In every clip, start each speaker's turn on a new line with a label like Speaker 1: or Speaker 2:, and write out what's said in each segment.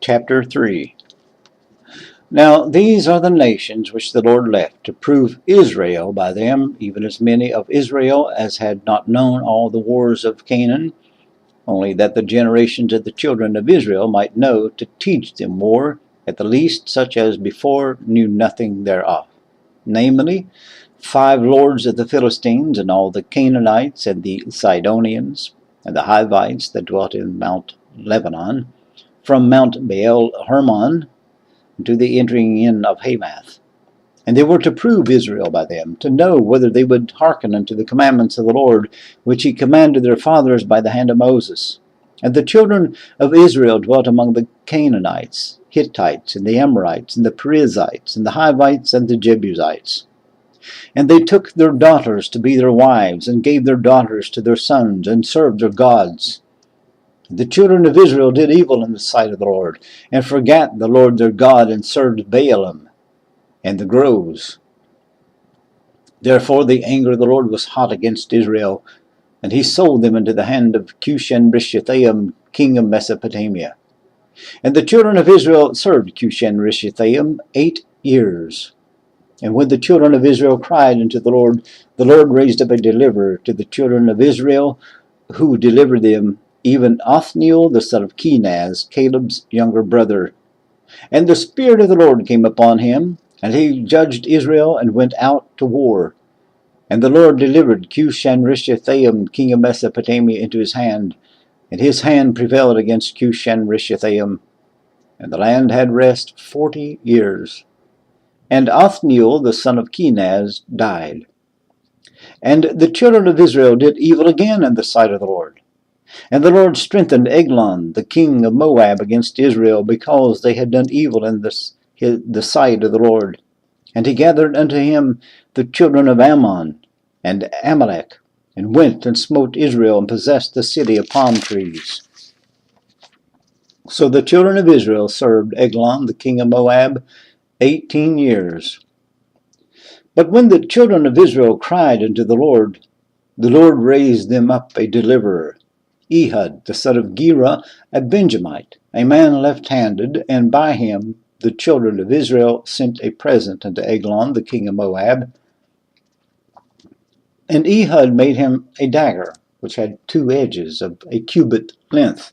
Speaker 1: Chapter 3. Now these are the nations which the Lord left, to prove Israel by them, even as many of Israel as had not known all the wars of Canaan, only that the generations of the children of Israel might know, to teach them war, at the least such as before knew nothing thereof. Namely, 5 lords of the Philistines, and all the Canaanites, and the Sidonians, and the Hivites that dwelt in Mount Lebanon, from Mount Baal Hermon to the entering in of Hamath. And they were to prove Israel by them, to know whether they would hearken unto the commandments of the Lord, which he commanded their fathers by the hand of Moses. And the children of Israel dwelt among the Canaanites, Hittites, and the Amorites, and the Perizzites, and the Hivites, and the Jebusites. And they took their daughters to be their wives, and gave their daughters to their sons, and served their gods. The children of Israel did evil in the sight of the Lord, and forgat the Lord their God, and served Baalim and the groves. Therefore the anger of the Lord was hot against Israel, and he sold them into the hand of Cushan-Rishathaim, king of Mesopotamia. And the children of Israel served Cushan-Rishathaim 8 years. And when the children of Israel cried unto the Lord raised up a deliverer to the children of Israel, who delivered them, even Othniel the son of Kenaz, Caleb's younger brother. And the Spirit of the Lord came upon him, and he judged Israel, and went out to war. And the Lord delivered Cushan-Rishathaim, king of Mesopotamia, into his hand, and his hand prevailed against Cushan-Rishathaim. And the land had rest 40 years. And Othniel the son of Kenaz died. And the children of Israel did evil again in the sight of the Lord. And the Lord strengthened Eglon, the king of Moab, against Israel, because they had done evil in the sight of the Lord. And he gathered unto him the children of Ammon and Amalek, and went and smote Israel, and possessed the city of palm trees. So the children of Israel served Eglon, the king of Moab, 18 years. But when the children of Israel cried unto the Lord raised them up a deliverer, Ehud, the son of Gera, a Benjamite, a man left-handed, and by him the children of Israel sent a present unto Eglon, the king of Moab. And Ehud made him a dagger, which had 2 edges of a cubit length.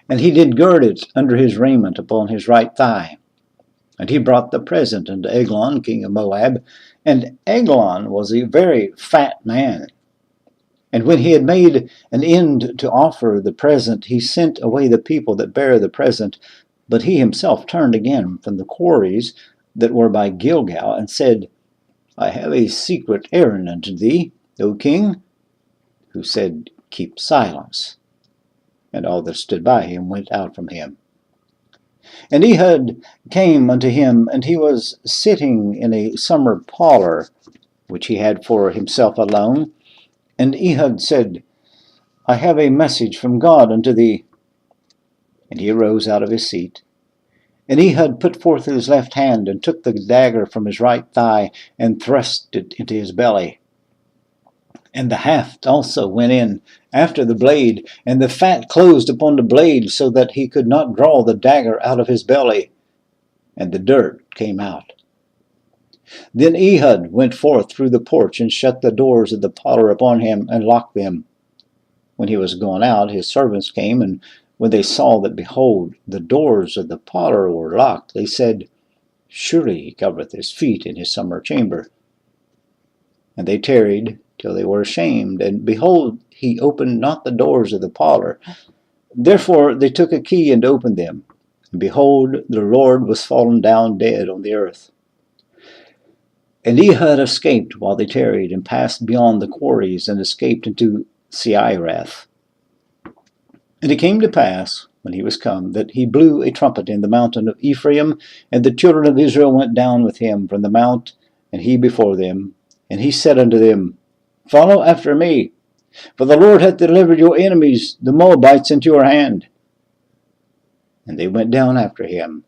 Speaker 1: And he did gird it under his raiment upon his right thigh. And he brought the present unto Eglon, king of Moab. And Eglon was a very fat man. And when he had made an end to offer the present, he sent away the people that bare the present. But he himself turned again from the quarries that were by Gilgal, and said, I have a secret errand unto thee, O king. Who said, Keep silence. And all that stood by him went out from him. And Ehud came unto him, and he was sitting in a summer parlor, which he had for himself alone. And Ehud said, I have a message from God unto thee. And he arose out of his seat. And Ehud put forth his left hand, and took the dagger from his right thigh, and thrust it into his belly. And the haft also went in after the blade, and the fat closed upon the blade, so that he could not draw the dagger out of his belly. And the dirt came out. Then Ehud went forth through the porch, and shut the doors of the parlor upon him, and locked them. When he was gone out, his servants came, and when they saw that, behold, the doors of the parlor were locked, they said, Surely he covereth his feet in his summer chamber. And they tarried till they were ashamed, and behold, he opened not the doors of the parlor. Therefore they took a key and opened them. And behold, the Lord was fallen down dead on the earth. And Ehud escaped while they tarried, and passed beyond the quarries, and escaped into Seirath. And it came to pass, when he was come, that he blew a trumpet in the mountain of Ephraim, and the children of Israel went down with him from the mount, and he before them. And he said unto them, Follow after me, for the Lord hath delivered your enemies, the Moabites, into your hand. And they went down after him,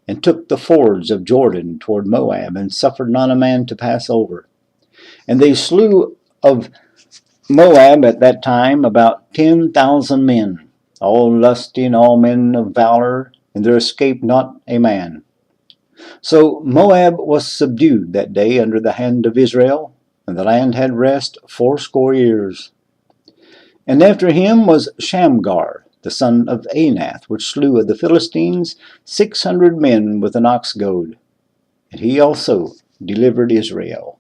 Speaker 1: and took the fords of Jordan toward Moab, and suffered not a man to pass over. And they slew of Moab at that time about 10,000 men, all lusty and all men of valor, and there escaped not a man. So Moab was subdued that day under the hand of Israel, and the land had rest 80 years. And after him was Shamgar, the son of Anath, which slew of the Philistines 600 men with an ox goad. And he also delivered Israel.